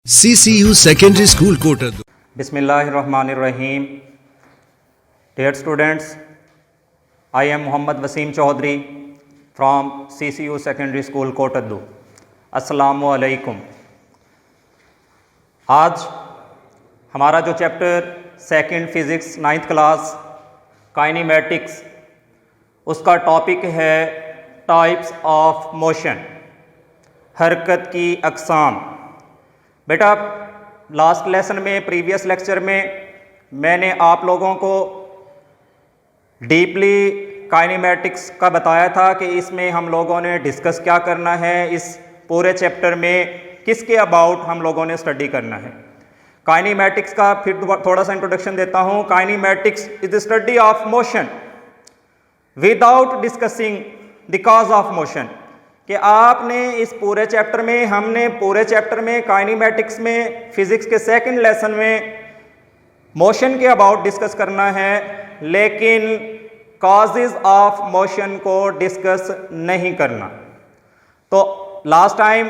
CCU Secondary School Kotaddu. Bismillahirrahmanirrahim. Dear students, I am Muhammad Wasim Chaudhary from CCU Secondary School Kotaddu. Assalamu alaikum. आज हमारा जो chapter second physics 9th class kinematics उसका topic है types of motion, हरकत की अक़साम। बेटा last lesson में, previous lecture में मैंने आप लोगों को डीपली काइनेमेटिक्स का बताया था कि इसमें हम लोगों ने डिस्कस क्या करना है, इस पूरे चैप्टर में किसके अबाउट हम लोगों ने स्टडी करना है। काइनेमेटिक्स का फिर थोड़ा सा इंट्रोडक्शन देता हूँ। Kinematics is the study of motion without discussing the cause of motion. कि आपने इस पूरे चैप्टर में, हमने पूरे चैप्टर में काइनेमेटिक्स में फिज़िक्स के सेकंड लेसन में मोशन के अबाउट डिस्कस करना है, लेकिन कॉजेज़ ऑफ मोशन को डिस्कस नहीं करना। तो लास्ट टाइम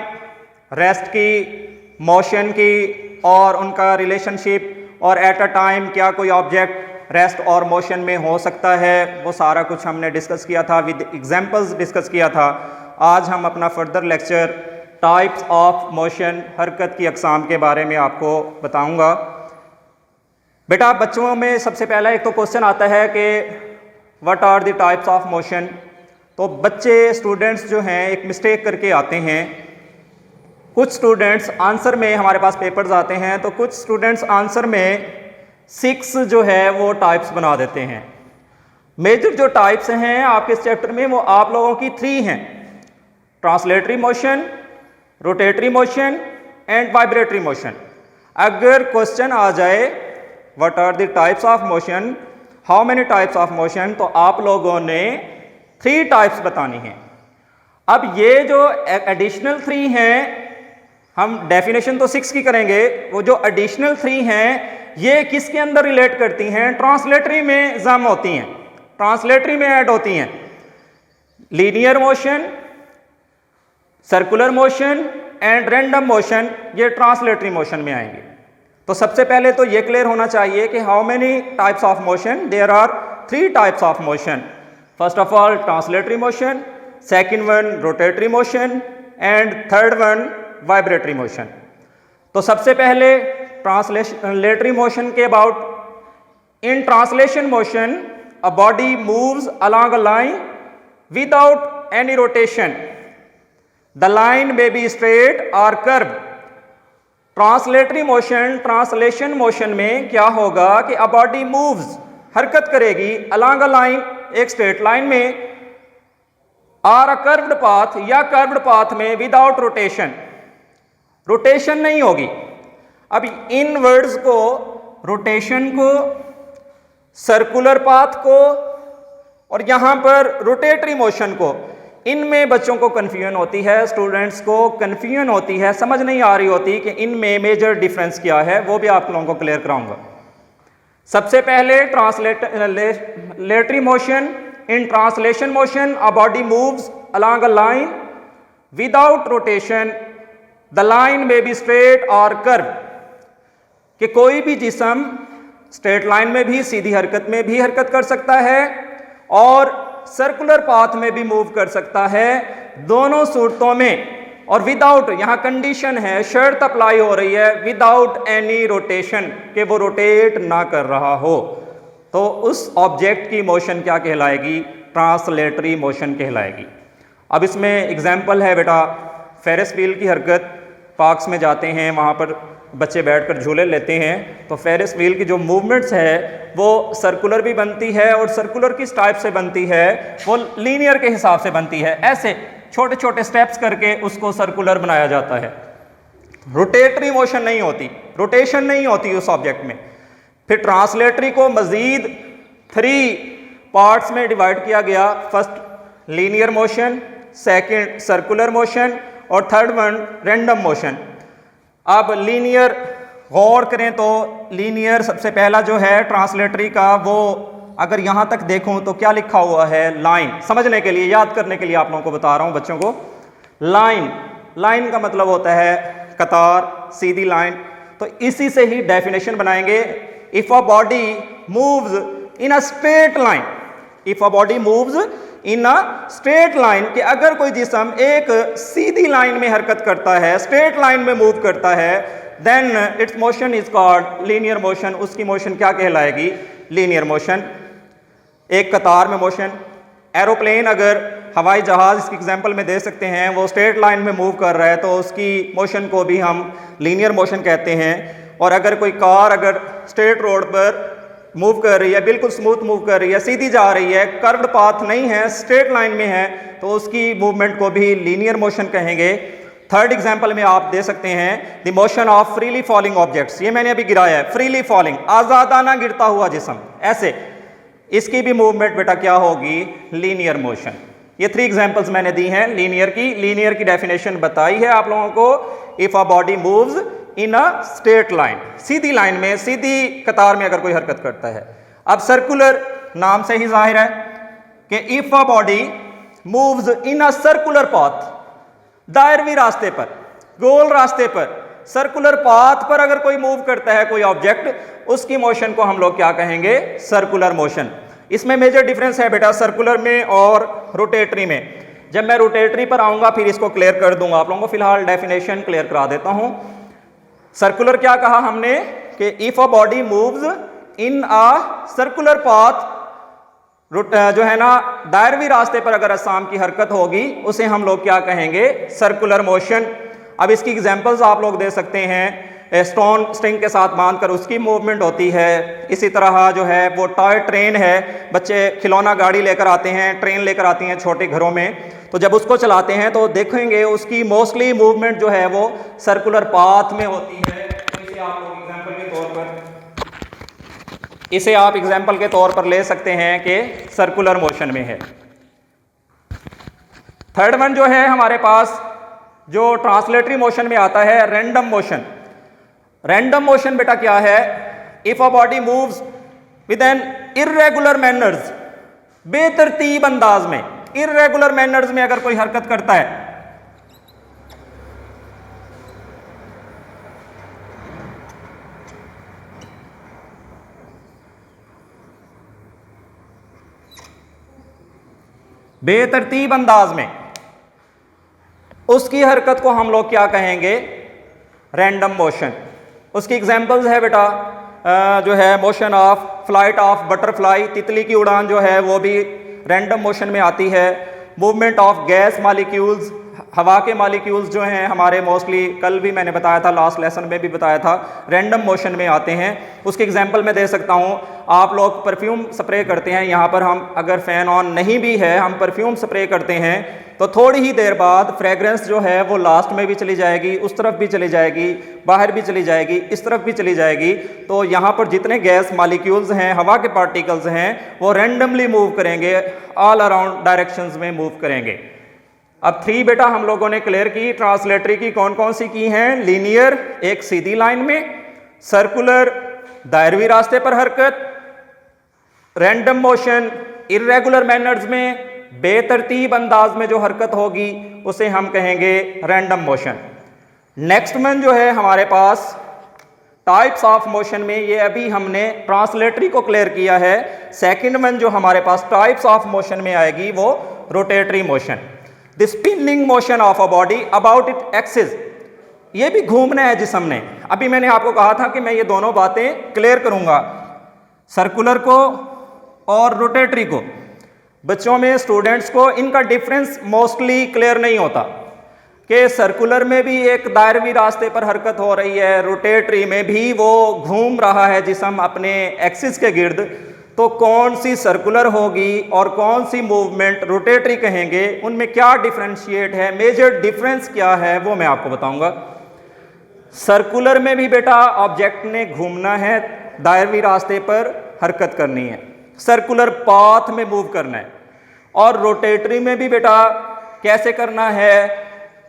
रेस्ट की, मोशन की और उनका रिलेशनशिप और एट अ टाइम क्या कोई ऑब्जेक्ट रेस्ट और मोशन में हो सकता है, वो सारा कुछ हमने डिस्कस किया था, विद एग्जांपल्स डिस्कस किया था। आज हम अपना further lecture types of motion, हरकत की अक़साम के बारे में आपको बताऊंगा। बेटा बच्चों में सबसे पहला एक तो क्वेश्चन आता है कि what are the types of motion. तो बच्चे, स्टूडेंट्स जो हैं एक मिस्टेक करके आते हैं। कुछ स्टूडेंट्स आंसर में, हमारे पास पेपर्स आते हैं तो कुछ स्टूडेंट्स आंसर में 6 जो है वो टाइप्स बना देते हैं। मेजर जो टाइप्स हैं आपके इस चैप्टर में वो आप लोगों की 3 हैं: translatory motion, rotatory motion and vibratory motion. अगर क्वेश्चन आ जाए what are the types of motion, how many types of motion, तो आप लोगों ने 3 टाइप्स बतानी है। अब ये जो एडिशनल 3 हैं, हम डेफिनेशन तो 6 की करेंगे, वो जो एडिशनल 3 हैं ये किसके अंदर रिलेट करती हैं? ट्रांसलेटरी में जम होती हैं, ट्रांसलेटरी में ऐड होती हैं। Linear motion, circular motion and random motion ये ट्रांसलेटरी मोशन में आएंगे। तो सबसे पहले तो ये क्लियर होना चाहिए कि how many types of motion. There are 3 types of motion. First of all translatory motion, second one rotatory motion and third one vibratory motion. तो सबसे पहले ट्रांसलेटरी मोशन के about. In translation motion a body moves along a line without any rotation. The line may be straight or curved. Translatory motion, translation motion में क्या होगा कि a body moves, हरकत करेगी along a line, एक straight line में, और a curved path या curved path में विदाउट रोटेशन। रोटेशन नहीं होगी। अब इन वर्ड्स को, रोटेशन को, सर्कुलर पाथ को और यहां पर रोटेटरी मोशन को, इनमें बच्चों को कन्फ्यूजन होती है, स्टूडेंट्स को कन्फ्यूजन होती है, समझ नहीं आ रही होती कि इनमें मेजर डिफरेंस क्या है, वो भी आप लोगों को क्लियर कराऊंगा। सबसे पहले translatory motion. In translation motion a body moves along a line without rotation. The line may be straight और कर्व। कि कोई भी जिस्म स्ट्रेट लाइन में भी, सीधी हरकत में भी हरकत कर सकता है और सर्कुलर पाथ में भी मूव कर सकता है, दोनों सूरतों में। और विदाउट, यहां कंडीशन है, शर्त अप्लाई हो रही है, विदाउट एनी रोटेशन, कि वो रोटेट ना कर रहा हो। तो उस ऑब्जेक्ट की मोशन क्या कहलाएगी? ट्रांसलेटरी मोशन कहलाएगी। अब इसमें एग्जाम्पल है बेटा, फेरिस व्हील की हरकत। पार्क्स में जाते हैं, वहां पर बच्चे बैठकर झूले लेते हैं, तो फेरिस व्हील की जो मूवमेंट्स है वो सर्कुलर भी बनती है, और सर्कुलर किस टाइप से बनती है? वो लीनियर के हिसाब से बनती है। ऐसे छोटे छोटे स्टेप्स करके उसको सर्कुलर बनाया जाता है। रोटेटरी मोशन नहीं होती, रोटेशन नहीं होती उस ऑब्जेक्ट में। फिर ट्रांसलेटरी को मजीद 3 पार्ट्स में डिवाइड किया गया। First linear motion, second circular motion और थर्ड वन रैंडम मोशन। अब लीनियर गौर करें तो लीनियर सबसे पहला जो है ट्रांसलेटरी का, वो अगर यहाँ तक देखूं तो क्या लिखा हुआ है? लाइन। समझने के लिए, याद करने के लिए आप लोगों को बता रहा हूँ बच्चों को। लाइन, लाइन का मतलब होता है कतार, सीधी लाइन। तो इसी से ही डेफिनेशन बनाएंगे। If a body moves in a straight line, if a body moves in a straight line, कि अगर कोई जिस्म एक सीधी लाइन में हरकत करता है, स्ट्रेट लाइन में मूव करता है, then its motion is called linear motion. उसकी मोशन क्या कहलाएगी? Linear motion. एक कतार में मोशन। एरोप्लेन, अगर हवाई जहाज इसकी एग्जांपल में दे सकते हैं, वो स्ट्रेट लाइन में मूव कर रहा है तो उसकी मोशन को भी हम लीनियर मोशन कहते हैं। और अगर कोई कार अगर स्ट्रेट रोड पर मूव कर रही है, बिल्कुल स्मूथ मूव कर रही है, सीधी जा रही है, कर्व्ड पाथ नहीं है, स्ट्रेट लाइन में है, तो उसकी मूवमेंट को भी लीनियर मोशन कहेंगे। थर्ड एग्जांपल में आप दे सकते हैं the motion of freely falling objects. ये मैंने अभी गिराया है, फ्रीली फॉलिंग, आजादाना गिरता हुआ जिस्म, ऐसे इसकी भी मूवमेंट बेटा क्या होगी? Linear motion. ये 3 एग्जांपल्स मैंने दी हैं लीनियर की। लीनियर की डेफिनेशन बताई है आप लोगों को। If a body moves in a straight line, Sidhi line में, सीधी कतार में अगर कोई हरकत करता है। अब सर्कुलर नाम से ही जाहिर है कि if a body moves in a circular path, दायरवी रास्ते पर, गोल रास्ते पर, सर्कुलर पाथ पर अगर कोई मूव करता है कोई ऑब्जेक्ट, उसकी मोशन को हम लोग क्या कहेंगे? Circular motion. इसमें मेजर डिफरेंस है बेटा सर्कुलर में और रोटेटरी में। जब मैं रोटेटरी पर आऊंगा फिर इसको क्लियर कर दूंगा। आप लोगों को फिलहाल डेफिनेशन क्लियर करा देता हूं। सर्कुलर क्या कहा हमने कि if a body moves in a circular path, जो है ना दायरवी रास्ते पर अगर असाम की हरकत होगी उसे हम लोग क्या कहेंगे? Circular motion. अब इसकी एग्जांपल्स आप लोग दे सकते हैं। स्टोन स्ट्रिंग के साथ बांधकर उसकी मूवमेंट होती है। इसी तरह जो है वो टॉय ट्रेन है, बच्चे खिलौना गाड़ी लेकर आते हैं, ट्रेन लेकर आती हैं छोटे घरों में, तो जब उसको चलाते हैं तो देखेंगे उसकी मोस्टली मूवमेंट जो है वो सर्कुलर पाथ में होती है। तो इसे आप लोग एग्जांपल के तौर पर, इसे आप एग्जांपल के तौर पर ले सकते हैं कि सर्कुलर मोशन में है। थर्ड वन जो है हमारे पास जो ट्रांसलेटरी मोशन में आता है, रैंडम मोशन। रैंडम मोशन बेटा क्या है? If a body moves with an irregular manners, बेतरतीब अंदाज में, इर्रेगुलर मैनर्स में अगर कोई हरकत करता है, बेतरतीब अंदाज में, उसकी हरकत को हम लोग क्या कहेंगे? Random motion. उसकी एग्जांपल्स है बेटा जो है motion of flight of butterfly, तितली की उड़ान जो है वो भी रैंडम मोशन में आती है। मूवमेंट ऑफ गैस मॉलिक्यूल्स, हवा के मॉलिक्यूल्स जो हैं हमारे मोस्टली, कल भी मैंने बताया था, लास्ट लेसन में भी बताया था, रैंडम मोशन में आते हैं। उसकी एग्जांपल मैं दे सकता हूं। आप लोग परफ्यूम स्प्रे करते हैं, यहाँ पर हम अगर फ़ैन ऑन नहीं भी है, हम परफ्यूम स्प्रे करते हैं तो थोड़ी ही देर बाद फ्रेगरेंस जो है वो लास्ट में भी चली जाएगी, उस तरफ भी चली जाएगी, बाहर भी चली जाएगी, इस तरफ भी चली जाएगी। तो यहाँ पर जितने गैस मॉलिक्यूल्स हैं, हवा के पार्टिकल्स हैं, वो रैंडमली मूव करेंगे, ऑल अराउंड डायरेक्शंस में मूव करेंगे। अब 3 बेटा हम लोगों ने क्लियर की। ट्रांसलेटरी की कौन कौन सी की हैं? लीनियर, एक सीधी लाइन में, सर्कुलर, दायरवी रास्ते पर हरकत, रैंडम मोशन, इर्रेगुलर मैनर्स में, बेतरतीब अंदाज में जो हरकत होगी उसे हम कहेंगे रैंडम मोशन। नेक्स्ट वन जो है हमारे पास टाइप्स ऑफ मोशन में, ये अभी हमने ट्रांसलेटरी को क्लियर किया है। सेकंड वन जो हमारे पास टाइप्स ऑफ मोशन में आएगी वो rotatory motion. The spinning motion of a body about it axis, ये भी घूमना है जिस्म ने। अभी मैंने आपको कहा था कि मैं ये दोनों बातें क्लियर करूंगा, सर्कुलर को और रोटेटरी को। बच्चों में, स्टूडेंट्स को इनका डिफरेंस मोस्टली क्लियर नहीं होता कि सर्कुलर में भी एक दायरवी रास्ते पर हरकत हो रही है, रोटेटरी में भी वो घूम रहा है जिस्म अपने एक्सिस के गिर्द। तो कौन सी सर्कुलर होगी और कौन सी मूवमेंट रोटेटरी कहेंगे, उनमें क्या डिफरेंशिएट है, मेजर डिफरेंस क्या है, वो मैं आपको बताऊंगा। सर्कुलर में भी बेटा ऑब्जेक्ट ने घूमना है, दायरवी रास्ते पर हरकत करनी है, सर्कुलर पाथ में मूव करना है। और रोटेटरी में भी बेटा कैसे करना है?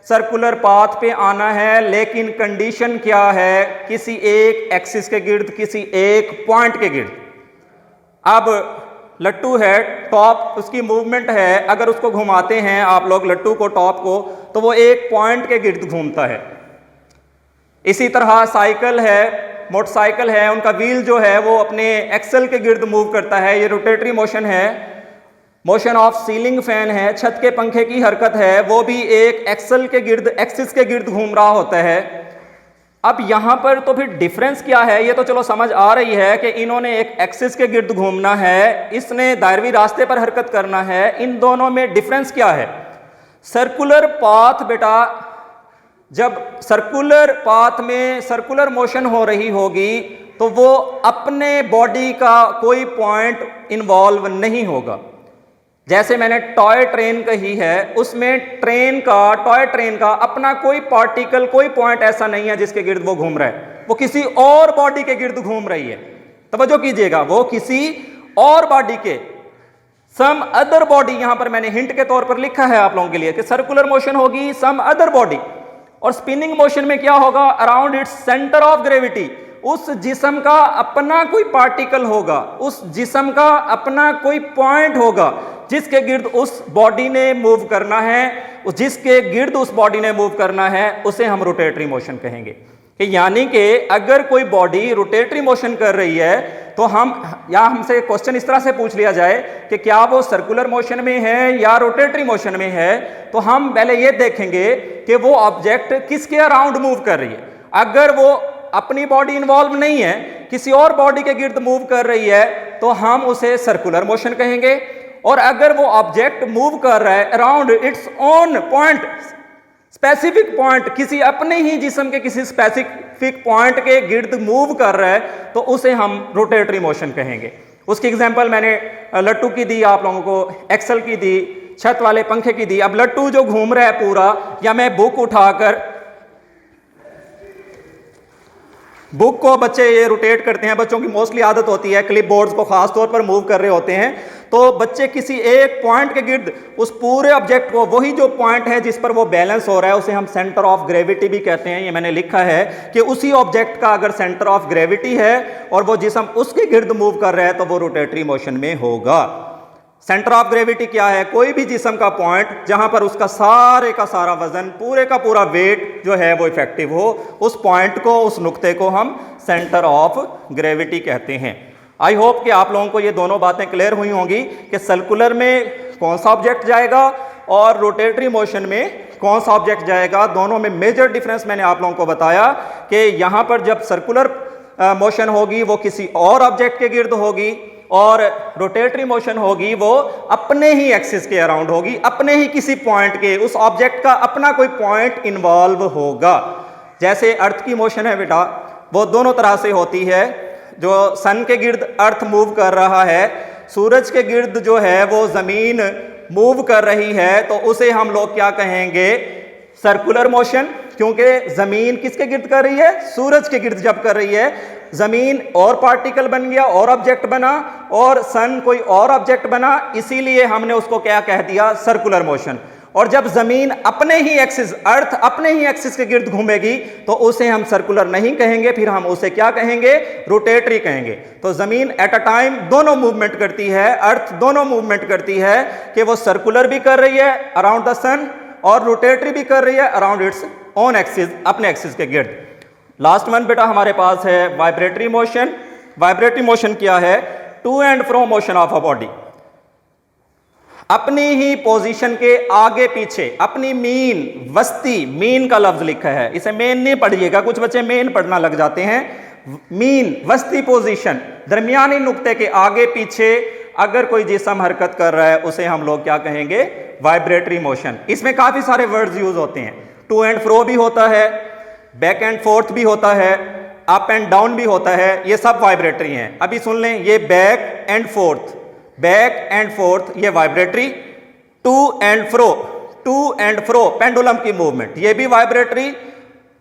सर्कुलर पाथ पे आना है, लेकिन कंडीशन क्या है? किसी एक एक्सिस के गिर्द, किसी एक पॉइंट के गिर्द। अब लट्टू है, टॉप उसकी मूवमेंट है, अगर उसको घुमाते हैं आप लोग लट्टू को, टॉप को, तो वो एक पॉइंट के गिर्द घूमता है। इसी तरह साइकिल है, मोटरसाइकिल है, उनका व्हील जो है वो अपने एक्सल के गिर्द मूव करता है, ये रोटेटरी मोशन है। मोशन ऑफ सीलिंग फैन है, छत के पंखे की हरकत है, वो भी एक एक्सल के गिर्द, एक्सिस के गिर्द घूम रहा होता है। अब यहां पर तो फिर डिफरेंस क्या है, ये तो चलो समझ आ रही है कि इन्होंने एक एक्सिस के गिर्द घूमना है, इसने दायरवी रास्ते पर हरकत करना है। इन दोनों में डिफरेंस क्या है? सर्कुलर पाथ बेटा, जब सर्कुलर पाथ में सर्कुलर मोशन हो रही होगी तो वो अपने बॉडी का कोई पॉइंट इन्वॉल्व नहीं होगा। जैसे मैंने टॉय ट्रेन कही है, उसमें टॉय ट्रेन का अपना कोई पार्टिकल, कोई पॉइंट ऐसा नहीं है जिसके गिर्द वो घूम रहा है, वो किसी और बॉडी के गिर्द घूम रही है। तवज्जो कीजिएगा, वो किसी और बॉडी के, सम अदर बॉडी, यहां पर मैंने हिंट के तौर पर लिखा है आप लोगों के लिए कि सर्कुलर मोशन होगी सम अदर बॉडी, और स्पिनिंग मोशन में क्या होगा? Around its centre of gravity. उस जिस्म का अपना कोई पार्टिकल होगा, उस जिस्म का अपना कोई पॉइंट होगा जिसके गिर्द उस बॉडी ने मूव करना है, जिसके गिर्द उस बॉडी ने मूव करना है, उसे हम रोटेटरी मोशन कहेंगे। कि यानी कि अगर कोई बॉडी रोटेटरी मोशन कर रही है तो हमसे क्वेश्चन इस तरह से पूछ लिया जाए कि क्या वो सर्कुलर मोशन में है या रोटेटरी मोशन में है, तो हम पहले ये देखेंगे कि वो ऑब्जेक्ट किसके अराउंड मूव कर रही है। अगर वो अपनी बॉडी इन्वॉल्व नहीं है, किसी और बॉडी के गिर्द मूव कर रही है, तो हम उसे सर्कुलर मोशन कहेंगे। और अगर वो ऑब्जेक्ट मूव कर रहा है around its own point, specific point, किसी अपने ही जिस्म के किसी स्पेसिफिक पॉइंट के गिर्द मूव कर रहा है, तो उसे हम रोटेटरी मोशन कहेंगे। उसकी एग्जांपल मैंने लट्टू की दी, आप लोगों को एक्सल की दी, छत वाले पंखे की दी। अब लट्टू जो घूम रहा है पूरा, या मैं बुक उठाकर, बुक को बच्चे ये रोटेट करते हैं, बच्चों की मोस्टली आदत होती है क्लिप बोर्ड्स को खास तौर पर मूव कर रहे होते हैं, तो बच्चे किसी एक पॉइंट के गिर्द उस पूरे ऑब्जेक्ट को, वही जो पॉइंट है जिस पर वो बैलेंस हो रहा है, उसे हम सेंटर ऑफ ग्रेविटी भी कहते हैं। ये मैंने लिखा है कि उसी ऑब्जेक्ट का अगर सेंटर ऑफ ग्रेविटी है और वो जिस्म उसके गिर्द मूव कर रहा है तो वो रोटेटरी मोशन में होगा। सेंटर ऑफ ग्रेविटी क्या है? कोई भी जिस्म का पॉइंट जहां पर उसका सारे का सारा वजन, पूरे का पूरा वेट जो है वो इफेक्टिव हो, उस पॉइंट को, उस नुक्ते को हम सेंटर ऑफ ग्रेविटी कहते हैं। आई होप कि आप लोगों को ये दोनों बातें क्लियर हुई होंगी कि सर्कुलर में कौन सा ऑब्जेक्ट जाएगा और रोटेटरी मोशन में कौन सा ऑब्जेक्ट जाएगा। दोनों में मेजर डिफरेंस मैंने आप लोगों को बताया कि यहां पर जब सर्कुलर मोशन होगी वो किसी और ऑब्जेक्ट के गिर्द होगी, और रोटेटरी मोशन होगी वो अपने ही एक्सिस के अराउंड होगी, अपने ही किसी पॉइंट के, उस ऑब्जेक्ट का अपना कोई पॉइंट इन्वॉल्व होगा। जैसे अर्थ की मोशन है बेटा, वो दोनों तरह से होती है। जो सन के गिर्द अर्थ मूव कर रहा है, सूरज के गिर्द जो है वो जमीन मूव कर रही है, तो उसे हम लोग क्या कहेंगे? सर्कुलर मोशन, क्योंकि जमीन किसके गिर्द कर रही है? सूरज के गिर्द जब कर रही है, जमीन और पार्टिकल बन गया, और ऑब्जेक्ट बना, और सन कोई और ऑब्जेक्ट बना, इसीलिए हमने उसको क्या कह दिया? Circular motion. और जब जमीन अपने ही एक्सिस, अर्थ अपने ही एक्सिस के गिर्द घूमेगी, तो उसे हम सर्कुलर नहीं कहेंगे, फिर हम उसे क्या कहेंगे? रोटेटरी कहेंगे। तो जमीन एट अ टाइम दोनों मूवमेंट करती है, अर्थ दोनों मूवमेंट करती है, कि वो सर्कुलर भी कर रही है अराउंड द सन और रोटेटरी भी कर रही है अराउंड इट्स ओन एक्सिस, अपने एक्सिस के गिर्द। लास्ट वन बेटा हमारे पास है वाइब्रेटरी मोशन। वाइब्रेटरी मोशन क्या है? To and fro motion of a body. अपनी ही पोजीशन के आगे पीछे, अपनी मीन, वस्ती, मीन का लफ्ज लिखा है, इसे मेन नहीं पढ़िएगा, कुछ बच्चे मेन पढ़ना लग जाते हैं। मीन, वस्ती पोजीशन, दरमियानी नुक्ते के आगे पीछे अगर कोई जिस्म हरकत कर रहा है, उसे हम लोग क्या कहेंगे? Vibratory motion. इसमें काफी सारे वर्ड्स यूज होते हैं। टू एंड फ्रो भी होता है, बैक एंड फोर्थ भी होता है, अप एंड डाउन भी होता है, ये सब वाइब्रेटरी हैं। अभी सुन लें, ये back and forth, back and forth, ये vibratory. To and fro, to and fro pendulum की मूवमेंट, ये भी vibratory.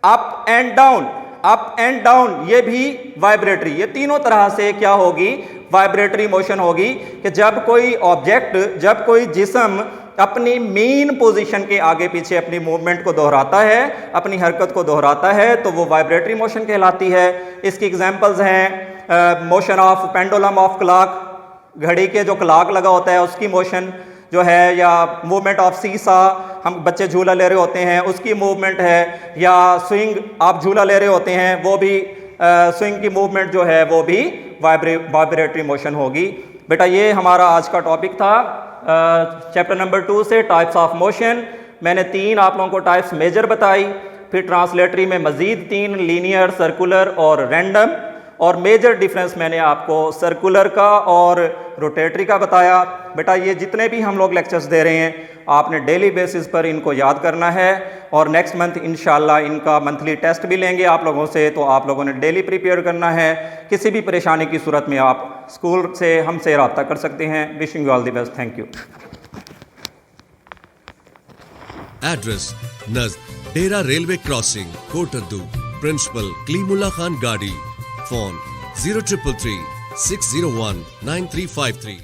Up and down, up and down, ये भी वाइब्रेटरी। ये तीनों तरह से क्या होगी? वाइब्रेटरी मोशन होगी। कि जब कोई ऑब्जेक्ट, जब कोई जिस्म अपनी मेन पोजीशन के आगे पीछे अपनी मूवमेंट को दोहराता है, अपनी हरकत को दोहराता है, तो वो वाइब्रेटरी मोशन कहलाती है। इसकी एग्जांपल्स हैं motion of pendulum of clock, घड़ी के जो क्लॉक लगा होता है उसकी मोशन, जो है, या मूवमेंट ऑफ सीसा, हम बच्चे झूला ले रहे होते हैं उसकी मूवमेंट है, या स्विंग आप झूला ले रहे होते हैं वो भी स्विंग की मूवमेंट जो है वो भी वाइब्रेटरी मोशन होगी। बेटा ये हमारा आज का टॉपिक था चैप्टर नंबर 2 से टाइप्स ऑफ मोशन। मैंने 3 आप लोगों को टाइप्स मेजर बताई, फिर ट्रांसलेटरी में मज़ीद 3 लीनियर, सर्कुलर और रैंडम, और मेजर डिफरेंस मैंने आपको सर्कुलर का और रोटेटरी का बताया। बेटा ये जितने भी हम लोग लेक्चर्स दे रहे हैं आपने डेली बेसिस पर इनको याद करना है, और नेक्स्ट मंथ इंशाल्लाह इनका मंथली टेस्ट भी लेंगे आप लोगों से, तो आप लोगों ने डेली प्रिपेयर करना है। किसी भी परेशानी की सूरत में आप स्कूल से हमसे रब्ता कर सकते हैं। Wishing you all the best, thank you. Address नज़ Dera railway crossing, Kot Addu. Principal Kalimulla Khan गाड़ी। फोन 0333 601 9353।